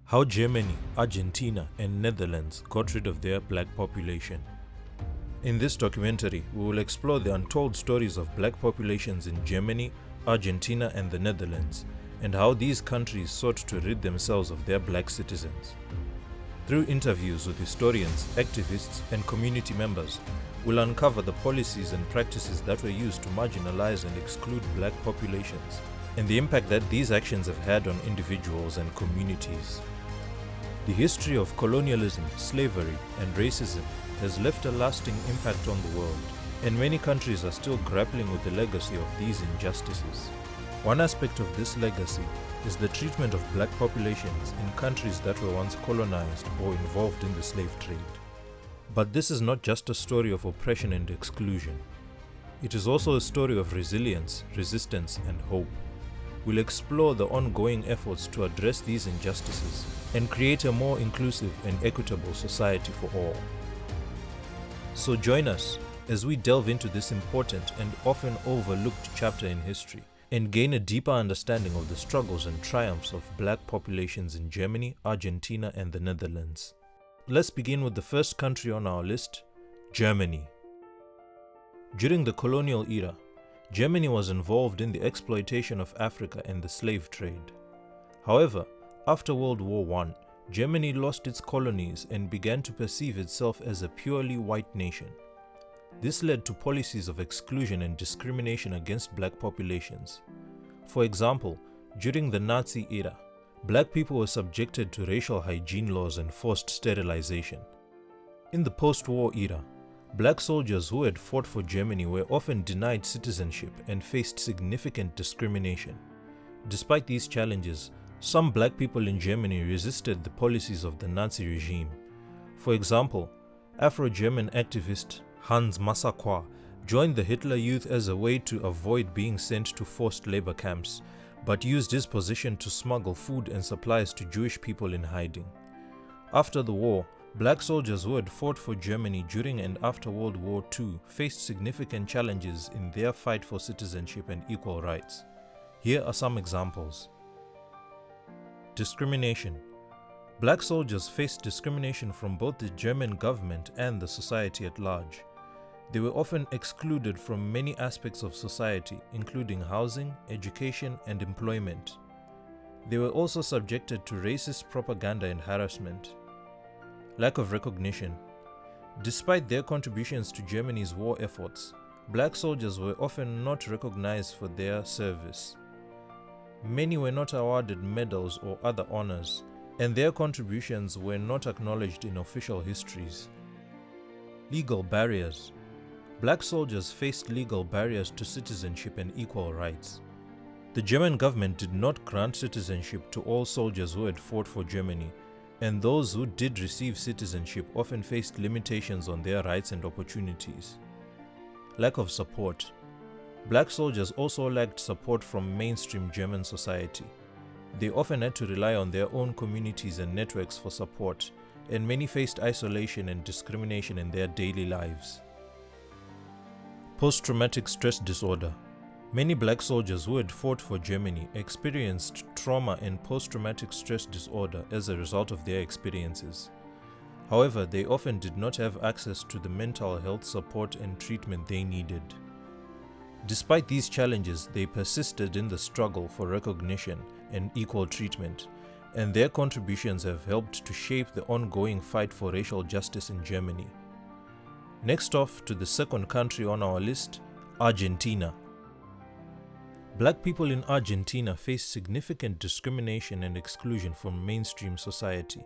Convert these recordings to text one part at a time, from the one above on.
How Germany, Argentina, and Netherlands got rid of their black population. In this documentary, we will explore the untold stories of black populations in Germany, Argentina, and the Netherlands, and how these countries sought to rid themselves of their black citizens. Through interviews with historians, activists, and community members, we'll uncover the policies and practices that were used to marginalize and exclude black populations, and the impact that these actions have had on individuals and communities. The history of colonialism, slavery, and racism has left a lasting impact on the world, and many countries are still grappling with the legacy of these injustices. One aspect of this legacy is the treatment of black populations in countries that were once colonized or involved in the slave trade. But this is not just a story of oppression and exclusion. It is also a story of resilience, resistance, and hope. We'll explore the ongoing efforts to address these injustices and create a more inclusive and equitable society for all. So join us as we delve into this important and often overlooked chapter in history and gain a deeper understanding of the struggles and triumphs of black populations in Germany, Argentina, and the Netherlands. Let's begin with the first country on our list, Germany. During the colonial era, Germany was involved in the exploitation of Africa and the slave trade. However, after World War I, Germany lost its colonies and began to perceive itself as a purely white nation. This led to policies of exclusion and discrimination against black populations. For example, during the Nazi era, black people were subjected to racial hygiene laws and forced sterilization. In the post-war era, black soldiers who had fought for Germany were often denied citizenship and faced significant discrimination. Despite these challenges, some black people in Germany resisted the policies of the Nazi regime. For example, afro-German activist Hans Massaquoi joined the Hitler Youth as a way to avoid being sent to forced labor camps, but used his position to smuggle food and supplies to Jewish people in hiding. After the war, black soldiers who had fought for Germany during and after World War II faced significant challenges in their fight for citizenship and equal rights. Here are some examples. Discrimination. Black soldiers faced discrimination from both the German government and the society at large. They were often excluded from many aspects of society, including housing, education, and employment. They were also subjected to racist propaganda and harassment. Lack of recognition. Despite their contributions to Germany's war efforts, black soldiers were often not recognized for their service. Many were not awarded medals or other honors, and their contributions were not acknowledged in official histories. Legal barriers. Black soldiers faced legal barriers to citizenship and equal rights. The German government did not grant citizenship to all soldiers who had fought for Germany, and those who did receive citizenship often faced limitations on their rights and opportunities. Lack of support. Black soldiers also lacked support from mainstream German society. They often had to rely on their own communities and networks for support, and many faced isolation and discrimination in their daily lives. Post-traumatic stress disorder. Many black soldiers who had fought for Germany experienced trauma and post-traumatic stress disorder as a result of their experiences. However, they often did not have access to the mental health support and treatment they needed. Despite these challenges, they persisted in the struggle for recognition and equal treatment, and their contributions have helped to shape the ongoing fight for racial justice in Germany. Next off to the second country on our list, Argentina. Black people in Argentina face significant discrimination and exclusion from mainstream society.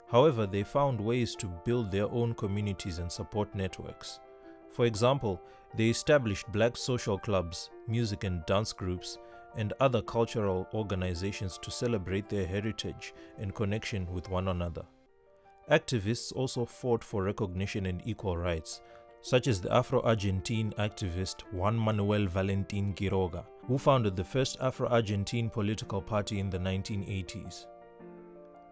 However, they found ways to build their own communities and support networks. For example, they established black social clubs, music and dance groups, and other cultural organizations to celebrate their heritage and connection with one another. Activists also fought for recognition and equal rights, such as the afro-argentine activist Juan Manuel Valentin Quiroga, who founded the first Afro-Argentine political party in the 1980s.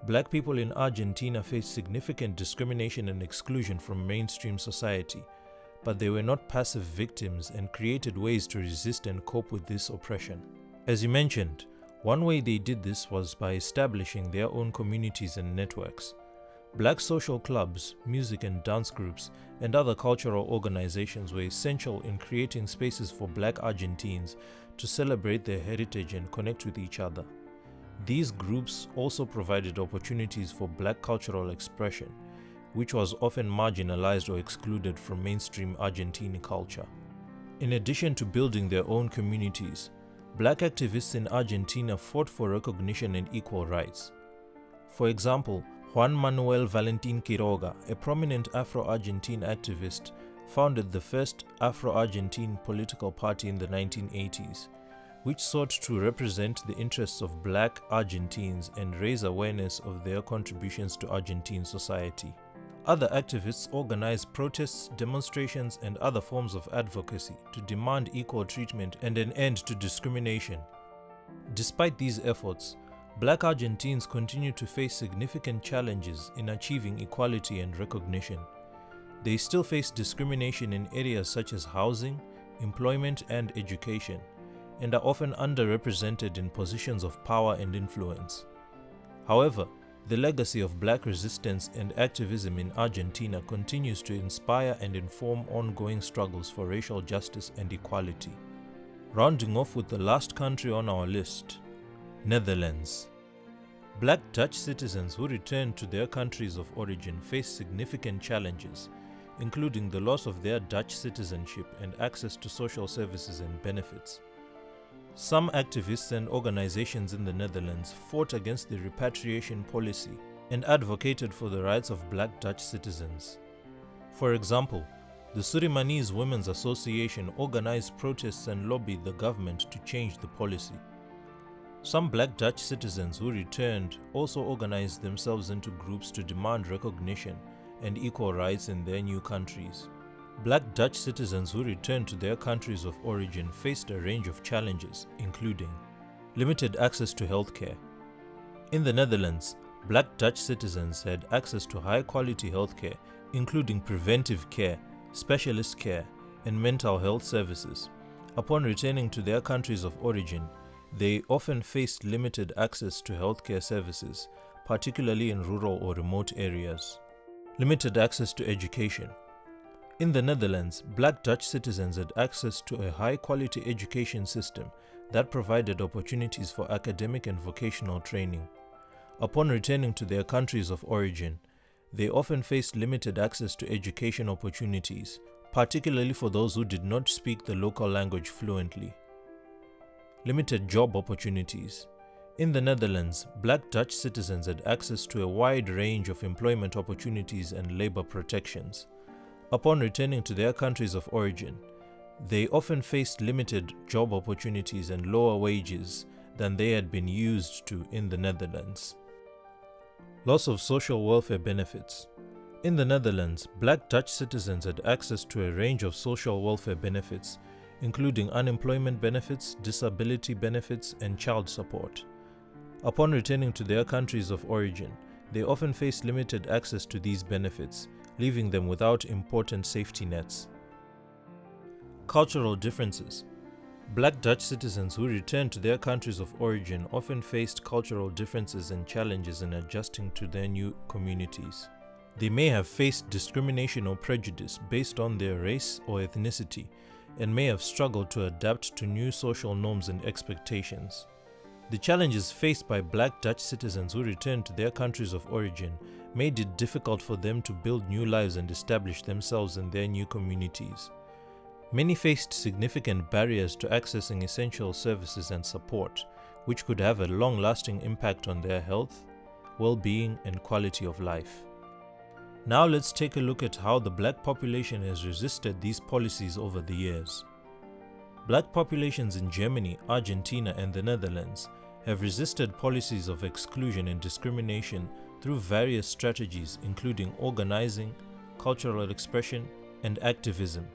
Black people in Argentina faced significant discrimination and exclusion from mainstream society, but they were not passive victims and created ways to resist and cope with this oppression. As you mentioned, One way they did this was by establishing their own communities and networks. Black social clubs, music and dance groups, and other cultural organizations were essential in creating spaces for Black Argentines to celebrate their heritage and connect with each other. These groups also provided opportunities for Black cultural expression, which was often marginalized or excluded from mainstream Argentine culture. In addition to building their own communities, Black activists in Argentina fought for recognition and equal rights. For example, Juan Manuel Valentin Quiroga, a prominent Afro-Argentine activist, founded the first Afro-Argentine political party in the 1980s, which sought to represent the interests of Black Argentines and raise awareness of their contributions to Argentine society. Other activists organized protests, demonstrations, and other forms of advocacy to demand equal treatment and an end to discrimination. Despite these efforts, Black Argentines continue to face significant challenges in achieving equality and recognition. They still face discrimination in areas such as housing, employment, and education, and are often underrepresented in positions of power and influence. However, the legacy of Black resistance and activism in Argentina continues to inspire and inform ongoing struggles for racial justice and equality. Rounding off with the last country on our list, Netherlands. Black Dutch citizens who returned to their countries of origin faced significant challenges, including the loss of their Dutch citizenship and access to social services and benefits. Some activists and organizations in the Netherlands fought against the repatriation policy and advocated for the rights of Black Dutch citizens. For example, the Surinamese Women's Association organized protests and lobbied the government to change the policy. Some Black Dutch citizens who returned also organized themselves into groups to demand recognition and equal rights in their new countries. Black Dutch citizens who returned to their countries of origin faced a range of challenges, including limited access to healthcare. In the Netherlands, Black Dutch citizens had access to high-quality healthcare, including preventive care, specialist care, and mental health services. Upon returning to their countries of origin, they often faced limited access to healthcare services, particularly in rural or remote areas. Limited access to education. In the Netherlands, Black Dutch citizens had access to a high-quality education system that provided opportunities for academic and vocational training. Upon returning to their countries of origin, they often faced limited access to education opportunities, particularly for those who did not speak the local language fluently. Limited job opportunities. In the Netherlands, Black Dutch citizens had access to a wide range of employment opportunities and labor protections. Upon returning to their countries of origin, they often faced limited job opportunities and lower wages than they had been used to in the Netherlands. Loss of social welfare benefits. In the Netherlands, Black Dutch citizens had access to a range of social welfare benefits, including unemployment benefits, disability benefits, and child support. Upon returning to their countries of origin, they often faced limited access to these benefits, leaving them without important safety nets. Cultural differences. Black Dutch citizens who returned to their countries of origin often faced cultural differences and challenges in adjusting to their new communities. They may have faced discrimination or prejudice based on their race or ethnicity, and may have struggled to adapt to new social norms and expectations. The challenges faced by Black Dutch citizens who returned to their countries of origin made it difficult for them to build new lives and establish themselves in their new communities. Many faced significant barriers to accessing essential services and support, which could have a long-lasting impact on their health, well-being, and quality of life. Now let's take a look at how the Black population has resisted these policies over the years. Black populations in Germany, Argentina, and the Netherlands have resisted policies of exclusion and discrimination through various strategies, including organizing, cultural expression, and activism.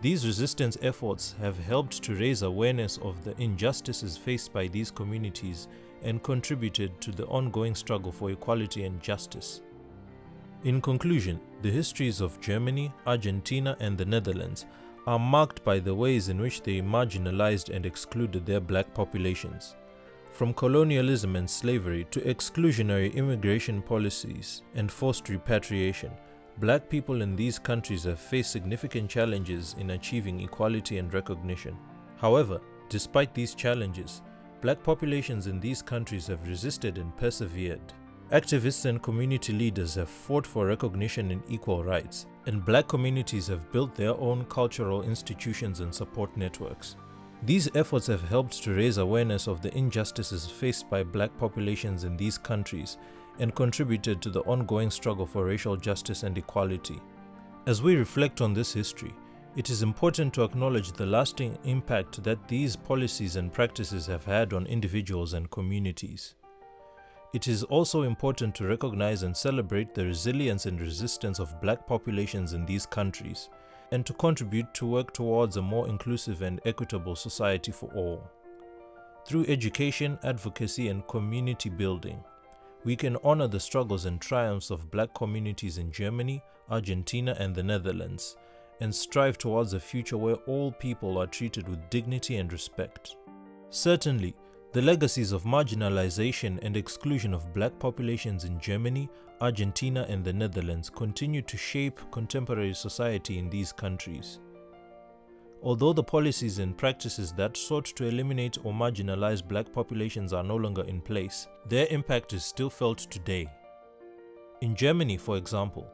These resistance efforts have helped to raise awareness of the injustices faced by these communities and contributed to the ongoing struggle for equality and justice. In conclusion, the histories of Germany, Argentina, and the Netherlands are marked by the ways in which they marginalized and excluded their Black populations. From colonialism and slavery to exclusionary immigration policies and forced repatriation, Black people in these countries have faced significant challenges in achieving equality and recognition. However, despite these challenges, Black populations in these countries have resisted and persevered. Activists and community leaders have fought for recognition and equal rights, and Black communities have built their own cultural institutions and support networks. These efforts have helped to raise awareness of the injustices faced by Black populations in these countries and contributed to the ongoing struggle for racial justice and equality. As we reflect on this history, it is important to acknowledge the lasting impact that these policies and practices have had on individuals and communities. It is also important to recognize and celebrate the resilience and resistance of Black populations in these countries, and to contribute to work towards a more inclusive and equitable society for all. Through education, advocacy, and community building, we can honor the struggles and triumphs of Black communities in Germany, Argentina, and the Netherlands, and strive towards a future where all people are treated with dignity and respect. Certainly, the legacies of marginalization and exclusion of Black populations in Germany, Argentina, and the Netherlands continue to shape contemporary society in these countries. Although the policies and practices that sought to eliminate or marginalize Black populations are no longer in place, their impact is still felt today. In Germany, for example,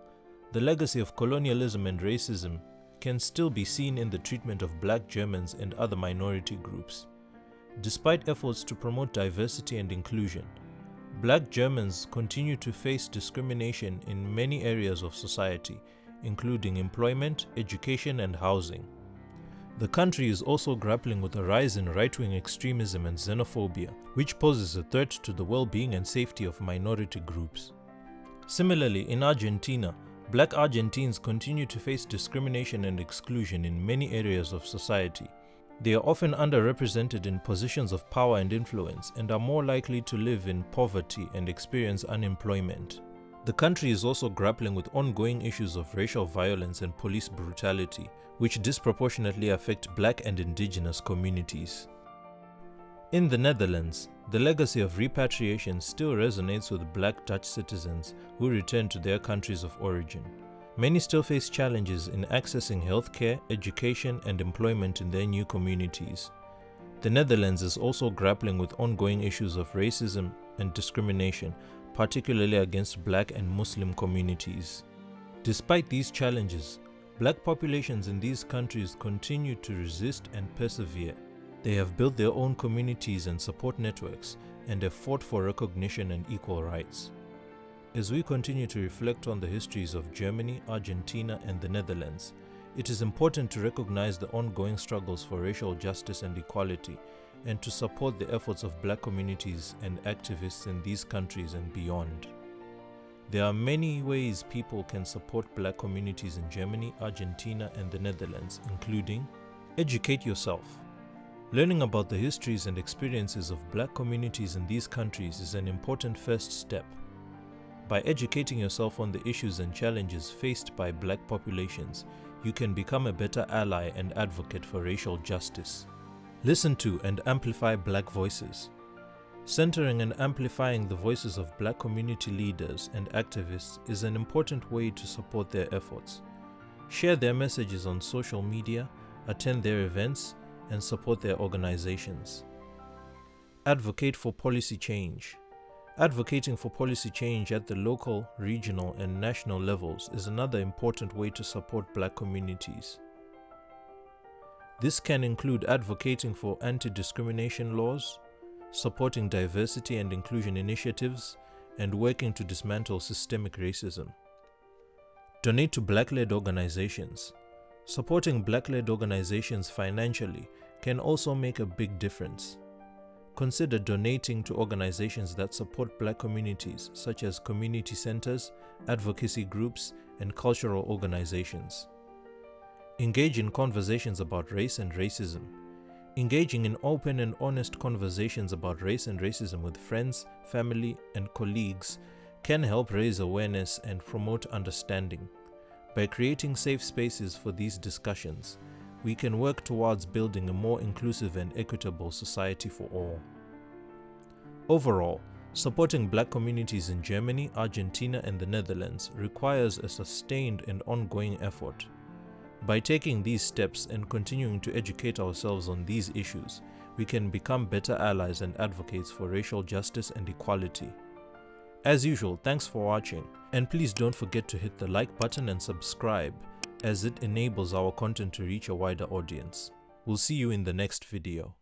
the legacy of colonialism and racism can still be seen in the treatment of Black Germans and other minority groups. Despite efforts to promote diversity and inclusion, Black Germans continue to face discrimination in many areas of society, including employment, education, and housing. The country is also grappling with a rise in right-wing extremism and xenophobia, which poses a threat to the well-being and safety of minority groups. Similarly, in Argentina, Black Argentines continue to face discrimination and exclusion in many areas of society. They are often underrepresented in positions of power and influence and are more likely to live in poverty and experience unemployment. The country is also grappling with ongoing issues of racial violence and police brutality, which disproportionately affect Black and indigenous communities. In the Netherlands, the legacy of repatriation still resonates with Black Dutch citizens who return to their countries of origin. Many still face challenges in accessing healthcare, education, and employment in their new communities. The Netherlands is also grappling with ongoing issues of racism and discrimination, particularly against Black and Muslim communities. Despite these challenges, Black populations in these countries continue to resist and persevere. They have built their own communities and support networks and have fought for recognition and equal rights. As we continue to reflect on the histories of Germany, Argentina, and the Netherlands, it is important to recognize the ongoing struggles for racial justice and equality, and to support the efforts of Black communities and activists in these countries and beyond. There are many ways people can support Black communities in Germany, Argentina, and the Netherlands, including: educate yourself. Learning about the histories and experiences of Black communities in these countries is an important first step. By educating yourself on the issues and challenges faced by Black populations, you can become a better ally and advocate for racial justice. Listen to and amplify Black voices. Centering and amplifying the voices of Black community leaders and activists is an important way to support their efforts. Share their messages on social media, attend their events, and support their organizations. Advocate for policy change. Advocating for policy change at the local, regional, and national levels is another important way to support Black communities. This can include advocating for anti-discrimination laws, supporting diversity and inclusion initiatives, and working to dismantle systemic racism. Donate to Black-led organizations. Supporting Black-led organizations financially can also make a big difference. Consider donating to organizations that support Black communities, such as community centers, advocacy groups, and cultural organizations. Engage in conversations about race and racism. Engaging in open and honest conversations about race and racism with friends, family, and colleagues can help raise awareness and promote understanding. By creating safe spaces for these discussions, we can work towards building a more inclusive and equitable society for all. Overall, supporting Black communities in Germany, Argentina, and the Netherlands requires a sustained and ongoing effort. By taking these steps and continuing to educate ourselves on these issues, we can become better allies and advocates for racial justice and equality. As usual, thanks for watching, and please don't forget to hit the like button and subscribe, as it enables our content to reach a wider audience. We'll see you in the next video.